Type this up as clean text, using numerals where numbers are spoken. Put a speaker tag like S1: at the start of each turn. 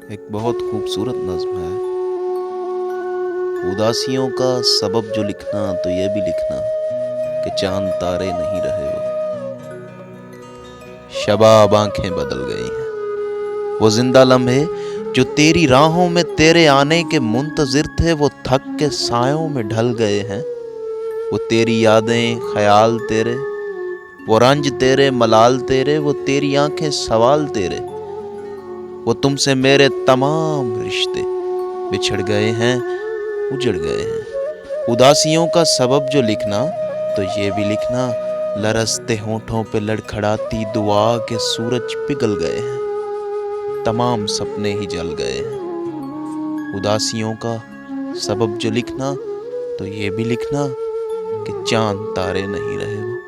S1: ایک بہت خوبصورت نظم ہے۔ اداسیوں کا سبب جو لکھنا تو یہ بھی لکھنا کہ چاند تارے نہیں رہے وہ، شباب آنکھیں بدل گئی ہیں۔ وہ زندہ لمحے جو تیری راہوں میں تیرے آنے کے منتظر تھے، وہ تھک کے سایوں میں ڈھل گئے ہیں۔ وہ تیری یادیں خیال تیرے، وہ رنج تیرے ملال تیرے، وہ تیری آنکھیں سوال تیرے، وہ تم سے میرے تمام رشتے بچھڑ گئے ہیں، اجڑ گئے ہیں۔ اداسیوں کا سبب جو لکھنا تو یہ بھی لکھنا، لرزتے ہونٹوں پہ لڑکھڑاتی دعا کے سورج پگھل گئے ہیں، تمام سپنے ہی جل گئے ہیں۔ اداسیوں کا سبب جو لکھنا تو یہ بھی لکھنا کہ چاند تارے نہیں رہے وہ۔